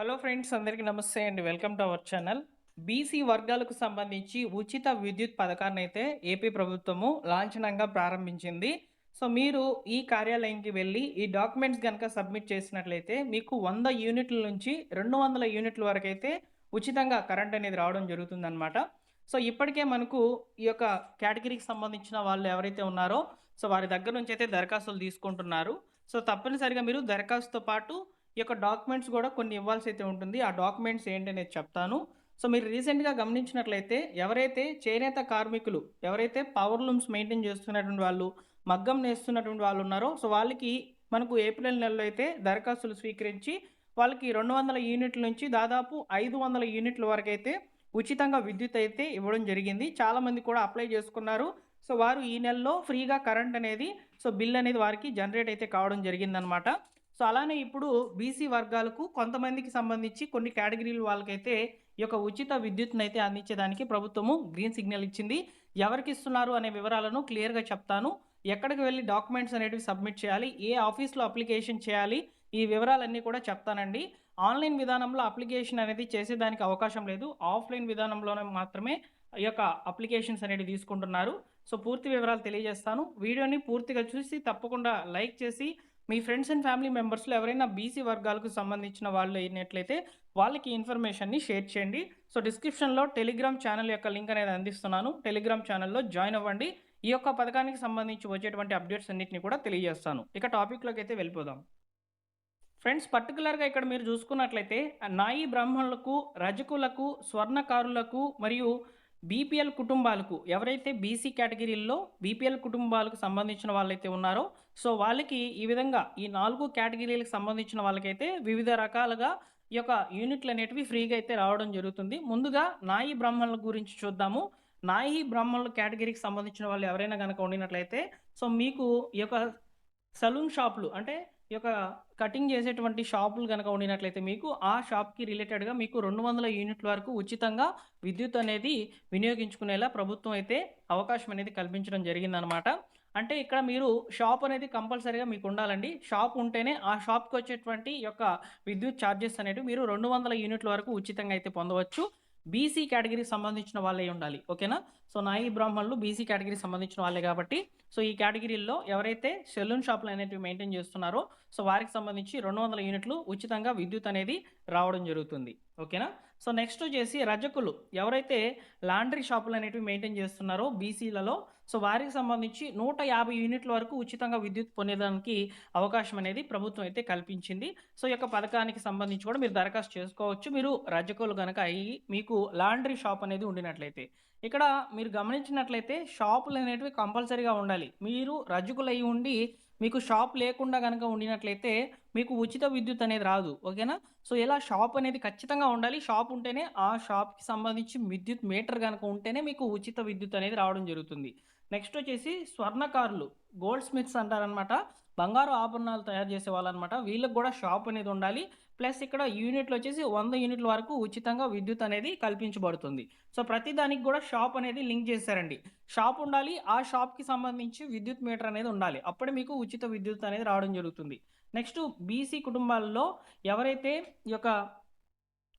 Hello friends, అందరికీ నమస్తే అండి. Welcome to our channel. BC వర్గాలకు సంబంధించి ఉచిత విద్యుత్ పథకాన్నైతే ఏపీ ప్రభుత్వము లాంఛనంగా ప్రారంభించింది. సో, మీరు ఈ కార్యాలయంకి వెళ్లి ఈ డాక్యుమెంట్స్ గనక సబ్మిట్ చేసినట్లయితే మీకు 100 యూనిట్ల నుంచి 200 యూనిట్ల వరకైతే ఉచితంగా కరెంట్ అనేది రావడం జరుగుతుందనమాట. సో, ఇప్పటికే మనకు ఈ యొక్క కేటగిరీకి సంబంధించిన వాళ్ళు ఎవరైతే ఉన్నారో, సో, వారి దగ్గర నుంచి అయితే దరఖాస్తులు తీసుకుంటున్నారు. సో, తప్పనిసరిగా మీరు దరఖాస్తుతో పాటు ఈ యొక్క డాక్యుమెంట్స్ గూడా కొన్ని ఇవ్వాల్సైతే ఉంటుంది. ఆ డాక్యుమెంట్స్ ఏంటనేది చెప్తాను. సో, మీరు రీసెంట్‌గా గమనించినట్లయితే ఎవరైతే చేనేత కార్మికులు, ఎవరైతే పవర్ లూమ్స్ మెయింటైన్ చేస్తున్నటువంటి వాళ్ళు, మగ్గం నేస్తున్నటువంటి వాళ్ళున్నారో, సో, వాళ్ళకి మనకు ఏప్రిల్ నెలలో అయితే దరఖాస్తులు స్వీకరించి వాళ్ళకి 200 యూనిట్ల నుంచి దాదాపు 500 యూనిట్ల వరకైతే ఉచితంగా విద్యుత్ అయితే ఇవ్వడం జరిగింది. చాలామంది కూడా అప్లై చేసుకున్నారు. సో, వారు ఈ నెలలో ఫ్రీగా కరెంట్ అనేది బిల్ అనేది వారికి జనరేట్ అయితే కావడం జరిగిందనమాట. సో, అలానే ఇప్పుడు బీసీ వర్గాలకు కొంతమందికి సంబంధించి కొన్ని కేటగిరీల వాళ్ళకైతే ఈ యొక్క ఉచిత విద్యుత్తునైతే అందించేదానికి ప్రభుత్వము గ్రీన్ సిగ్నల్ ఇచ్చింది. ఎవరికిస్తున్నారు అనే వివరాలను క్లియర్‌గా చెప్తాను. ఎక్కడికి వెళ్లి డాక్యుమెంట్స్ అనేటివి సబ్మిట్ చేయాలి? ఏ ఆఫీస్‌లో అప్లికేషన్ చేయాలి? ఈ వివరాలన్నీ కూడా చెప్తానండి. ఆన్‌లైన్ విధానంలో అప్లికేషన్ అనేది చేసేదానికి అవకాశం లేదు. ఆఫ్‌లైన్ విధానంలోనే మాత్రమే ఈ యొక్క అప్లికేషన్స్ అనేటివి తీసుకుంటున్నారు. సో, పూర్తి వివరాలు తెలియజేస్తాను. వీడియోని పూర్తిగా చూసి తప్పకుండా లైక్ చేసి మీ ఫ్రెండ్స్ అండ్ ఫ్యామిలీ మెంబర్స్‌లో ఎవరైనా బీసీ వర్గాలకు సంబంధించిన వాళ్ళు అయినట్లయితే వాళ్ళకి ఇన్ఫర్మేషన్‌ని షేర్ చేయండి. సో, డిస్క్రిప్షన్‌లో టెలిగ్రామ్ ఛానల్ యొక్క లింక్ అనేది అందిస్తున్నాను. టెలిగ్రామ్ ఛానల్‌లో జాయిన్ అవ్వండి. ఈ యొక్క పథకానికి సంబంధించి వచ్చేటువంటి అప్డేట్స్ అన్నిటిని కూడా తెలియజేస్తాను. ఇక టాపిక్‌లోకైతే వెళ్ళిపోదాం. ఫ్రెండ్స్, పర్టిక్యులర్‌గా ఇక్కడ మీరు చూసుకున్నట్లయితే నాయీ బ్రాహ్మణులకు, రజకులకు, స్వర్ణకారులకు మరియు బీపీఎల్ కుటుంబాలకు ఎవరైతే బీసీ కేటగిరీల్లో బీపీఎల్ కుటుంబాలకు సంబంధించిన వాళ్ళైతే ఉన్నారో, సో, వాళ్ళకి ఈ విధంగా ఈ 4 కేటగిరీలకు సంబంధించిన వాళ్ళకైతే వివిధ రకాలుగా ఈ యొక్క యూనిట్లనేటివి ఫ్రీగా అయితే రావడం జరుగుతుంది. ముందుగా నాయీ బ్రాహ్మణుల గురించి చూద్దాము. నాయీ బ్రాహ్మణుల కేటగిరీకి సంబంధించిన వాళ్ళు ఎవరైనా గనక ఉండినట్లయితే, సో, మీకు ఈ యొక్క సలూన్ షాపులు అంటే ఈ యొక్క కటింగ్ చేసేటువంటి షాపులు గనక ఉండినట్లయితే మీకు ఆ షాప్‌కి రిలేటెడ్‌గా మీకు 200 యూనిట్ల వరకు ఉచితంగా విద్యుత్ అనేది వినియోగించుకునేలా ప్రభుత్వం అయితే అవకాశం అనేది కల్పించడం జరిగిందనమాట. అంటే ఇక్కడ మీరు షాప్ అనేది కంపల్సరీగా మీకుండాలండి. షాప్ ఉంటేనే ఆ షాప్‌కొచ్చేటువంటి ఈ యొక్క విద్యుత్ చార్జెస్ అనేటివి మీరు 200 యూనిట్ల వరకు ఉచితంగా అయితే పొందవచ్చు. బీసీ కేటగిరీకి సంబంధించిన వాళ్ళై ఉండాలి. ఓకేనా? సో, నాయీ బ్రాహ్మణులు బీసీ కేటగిరీకి సంబంధించిన వాళ్ళే కాబట్టి, సో, ఈ కేటగిరీల్లో ఎవరైతే సెలూన్ షాపులనేటివి మెయింటైన్ చేస్తున్నారో, సో, వారికి సంబంధించి 200 యూనిట్లు ఉచితంగా విద్యుత్ అనేది రావడం జరుగుతుంది. ఓకేనా? సో, నెక్స్ట్ వచ్చేసి రజకులు ఎవరైతే లాండ్రీ షాపులనేటివి మెయింటైన్ చేస్తున్నారో బీసీలలో, సో, వారికి సంబంధించి 150 యూనిట్ల వరకు ఉచితంగా విద్యుత్ పొందేదానికి అవకాశం అనేది ప్రభుత్వం అయితే కల్పించింది. సో, ఈ యొక్క పథకానికి సంబంధించి కూడా మీరు దరఖాస్తు చేసుకోవచ్చు. మీరు రజకులు గనక అయ్యి మీకు లాండ్రీ షాప్ అనేది ఉండినట్లయితే. ఇక్కడ మీరు గమనించినట్లయితే షాపులనేటివి కంపల్సరీగా ఉండాలి. మీరు రజకులయ్యి ఉండి మీకు షాప్ లేకుండా గనక ఉండినట్లయితే మీకు ఉచిత విద్యుత్ అనేది రాదు. ఓకేనా? సో, ఇలా షాప్ అనేది ఖచ్చితంగా ఉండాలి. షాప్ ఉంటేనే ఆ షాప్‌కి సంబంధించి విద్యుత్ మీటర్ గనక ఉంటేనే మీకు ఉచిత విద్యుత్ అనేది రావడం జరుగుతుంది. నెక్స్ట్ వచ్చేసి స్వర్ణకారులు, గోల్డ్ స్మిత్స్ అంటారనమాట. బంగారు ఆభరణాలు తయారు చేసేవాళ్ళనమాట. వీళ్ళకి గూడా షాప్ అనేది ఉండాలి. ప్లస్ ఇక్కడ యూనిట్లొచ్చేసి 100 యూనిట్ల వరకు ఉచితంగా విద్యుత్ అనేది కల్పించబడుతుంది. సో, ప్రతి దానికి గూడా షాప్ అనేది లింక్ చేశారండి. షాప్ ఉండాలి. ఆ షాప్‌కి సంబంధించి విద్యుత్ మీటర్ అనేది ఉండాలి. అప్పుడే మీకు ఉచిత విద్యుత్ అనేది రావడం జరుగుతుంది. నెక్స్ట్ బీసీ కుటుంబాల్లో ఎవరైతే ఈ యొక్క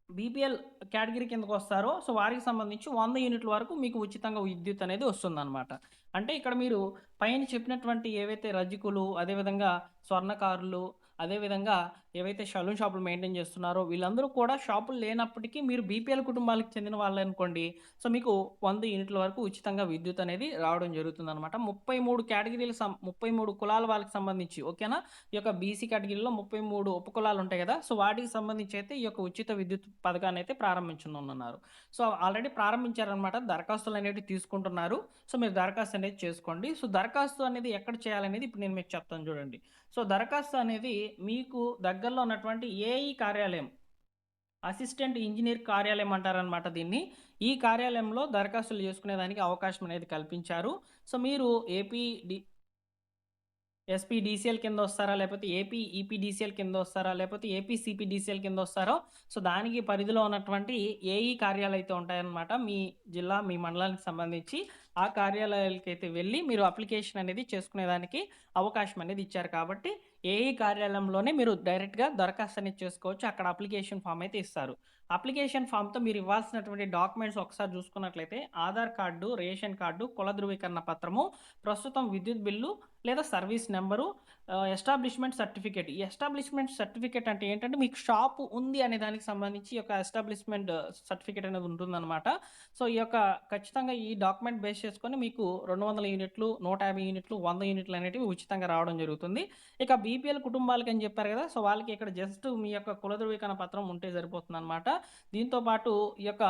బీపీఎల్ కేటగిరీ కిందకొస్తారో, సో, వారికి సంబంధించి 100 యూనిట్ల వరకు మీకు ఉచితంగా విద్యుత్ అనేది వస్తుందనమాట. అంటే ఇక్కడ మీరు పైన చెప్పినటువంటి ఏవైతే రజకులు, అదేవిధంగా స్వర్ణకారులు, అదేవిధంగా ఏవైతే సలూన్ షాపులు మెయింటైన్ చేస్తున్నారో వీళ్ళందరూ కూడా షాపులు లేనప్పటికీ మీరు బీపీఎల్ కుటుంబాలకు చెందిన వాళ్ళనుకోండి, సో, మీకు 100 యూనిట్ల వరకు ఉచితంగా విద్యుత్ అనేది రావడం జరుగుతుందనమాట. 33 కులాల వాళ్ళకి సంబంధించి ఓకేనా? ఈ యొక్క బీసీ కేటగిరీలో 33 ఉపకులాలుంటాయి గదా! సో, వాటికి సంబంధించి అయితే ఈ యొక్క ఉచిత విద్యుత్ పథకాన్నయితే ప్రారంభించనున్నారు. So, already ప్రారంభించారనమాట. దరఖాస్తులనేటివి తీసుకుంటున్నారు. సో, మీరు దరఖాస్తు అనేది చేసుకోండి. సో, దరఖాస్తు అనేది ఎక్కడ చేయాలనేది ఇప్పుడు నేను మీకు చెప్తాను చూడండి. సో, దరఖాస్తు అనేది మీకు దగ్గరలో ఉన్నటువంటి ఏఈ కార్యాలయం, అసిస్టెంట్ ఇంజినీర్ కార్యాలయం అంటారనమాట దీన్ని. ఈ కార్యాలయంలో దరఖాస్తులు చేసుకునేదానికి అవకాశం అనేది కల్పించారు. సో, మీరు ఎస్పీడీసీఎల్ కిందొస్తారా? లేపోతే ఏపీ ఈపీడీసీఎల్ కిందొస్తారా? లేపోతే ఏపీ సీపీడీసీఎల్ కిందొస్తారో, సో, దానికి పరిధిలో ఉన్నటువంటి ఏఈ కార్యాలయాలైతే ఉంటాయన్నమాట. మీ జిల్లా, మీ మండలానికి సంబంధించి ఆ కార్యాలయాలకైతే వెళ్లి మీరు అప్లికేషన్ అనేది చేసుకునేదానికి అవకాశం అనేది ఇచ్చారు కాబట్టి, ఏఈ కార్యాలయంలోనే మీరు డైరెక్ట్‌గా దరఖాస్తు అనేది చేసుకోవచ్చు. అక్కడ అప్లికేషన్ ఫార్మ్ అయితే ఇస్తారు. అప్లికేషన్ ఫామ్‌తో మీరు ఇవ్వాల్సినటువంటి డాక్యుమెంట్స్ ఒకసారి చూసుకున్నట్లయితే ఆధార్ కార్డు, రేషన్ కార్డు, కుల ధృవీకరణ పత్రము, ప్రస్తుతం విద్యుత్ బిల్లు లేదా సర్వీస్ నంబరు, ఎస్టాబ్లిష్‌మెంట్ సర్టిఫికేట్. ఈ ఎస్టాబ్లిష్‌మెంట్ సర్టిఫికేట్ అంటే ఏంటంటే మీకు షాపు ఉంది అనే దానికి సంబంధించి ఈ యొక్క ఎస్టాబ్లిష్‌మెంట్ సర్టిఫికేట్ అనేది ఉంటుందనమాట. సో, ఈ యొక్క ఖచ్చితంగా ఈ డాక్యుమెంట్ బేస్ చేసుకొని మీకు 200 యూనిట్లు, 150 యూనిట్లు, 100 యూనిట్లు అనేటివి ఉచితంగా రావడం జరుగుతుంది. ఇక బీపీఎల్ కుటుంబాలకని చెప్పారు కదా! సో, వాళ్ళకి ఇక్కడ జస్ట్ మీ యొక్క కుల ధృవీకరణ పత్రం ఉంటే సరిపోతుందనమాట. దీంతో పాటు ఈ యొక్క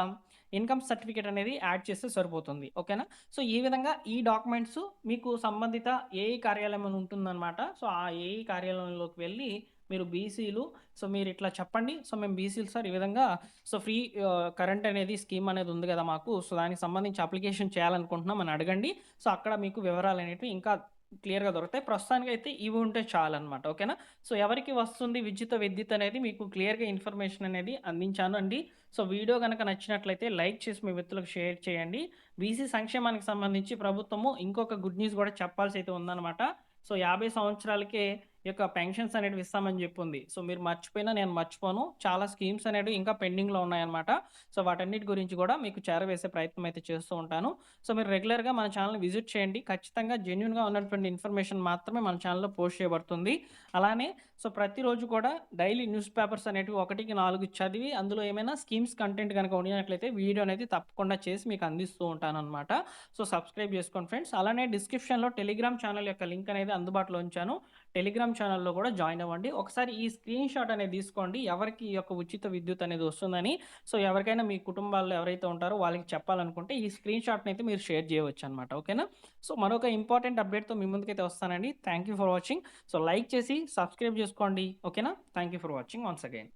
ఇన్‌కమ్ సర్టిఫికేట్ అనేది యాడ్ చేస్తే సరిపోతుంది. ఓకేనా? సో, ఈ విధంగా ఈ డాక్యుమెంట్స్ మీకు సంబంధిత ఏఈ కార్యాలయం అని ఉంటుందనమాట. సో, ఆ ఏఈ కార్యాలయంలోకి వెళ్లి మీరు బీసీలు సో, మీరిట్లా చెప్పండి. సో, మేము బీసీలు సార్ ఈ విధంగా సో, ఫ్రీ కరెంట్ అనేది స్కీమ్ అనేది ఉంది గదా మాకు. సో, దానికి సంబంధించి అప్లికేషన్ చేయాలనుకుంటున్నాం అని అడగండి. సో, అక్కడ మీకు వివరాలనేటివి ఇంకా క్లియర్‌గా దొరుకుతాయి. ప్రస్తుతానికైతే ఇవి ఉంటే చాలనమాట. ఓకేనా? సో, ఎవరికి వస్తుంది విద్యుత్ అనేది మీకు క్లియర్‌గా ఇన్ఫర్మేషన్ అనేది అందించాను అండి. సో, వీడియో గనక నచ్చినట్లయితే లైక్ చేసి మీ మిత్రులకు షేర్ చేయండి. బీసీ సంక్షేమానికి సంబంధించి ప్రభుత్వము ఇంకొక గుడ్ న్యూస్ గూడా చెప్పాల్సయితే ఉందనమాట. సో, 50 సంవత్సరాలకే ఈ యొక్క పెన్షన్స్ అనేటివి ఇస్తామని జెప్పుంది. సో, మీరు మర్చిపోయినా నేను మర్చిపోను. చాలా స్కీమ్స్ అనేటివి ఇంకా పెండింగ్‌లో ఉన్నాయన్నమాట. సో, వాటన్నిటి గురించి గూడా మీకు చేరవేసే ప్రయత్నం అయితే చేస్తూ ఉంటాను. సో, మీరు రెగ్యులర్‌గా మన ఛానెల్‌ని విజిట్ చేయండి. ఖచ్చితంగా జెన్యూన్‌గా ఉన్నటువంటి ఇన్ఫర్మేషన్ మాత్రమే మన ఛానెల్‌లో పోస్ట్ చేయబడుతుంది. అలానే సో, ప్రతిరోజు కూడా డైలీ న్యూస్ పేపర్స్ అనేటివి 1కి 4 చదివి అందులో ఏమైనా స్కీమ్స్ కంటెంట్ గనక ఉండినట్లయితే వీడియో అనేది తప్పకుండా చేసి మీకు అందిస్తూ ఉంటానన్నమాట. సో, సబ్స్క్రైబ్ చేసుకోండి ఫ్రెండ్స్. అలానే డిస్క్రిప్షన్‌లో టెలిగ్రామ్ ఛానెల్ యొక్క లింక్ అనేది అందుబాటులో ఉంచాను. టెలిగ్రామ్ ఛానెల్‌లో కూడా జాయిన్ అవ్వండి. ఒకసారి ఈ స్క్రీన్ షాట్ అనేది తీసుకోండి. ఎవరికి ఈ యొక్క ఉచిత విద్యుత్ అనేది వస్తుందని. సో, ఎవరికైనా మీ కుటుంబాల్లో ఎవరైతే ఉంటారో వాళ్ళకి చెప్పాలనుకుంటే ఈ స్క్రీన్ షాట్‌నైతే మీరు షేర్ చేయవచ్చనమాట. ఓకేనా? సో, మరొక ఇంపార్టెంట్ అప్డేట్‌తో మీ ముందుకైతే వస్తానండి. Thank you for watching. So, like చేసి సబ్స్క్రైబ్ చేసుకోండి. ఓకేనా? Thank you for watching once again.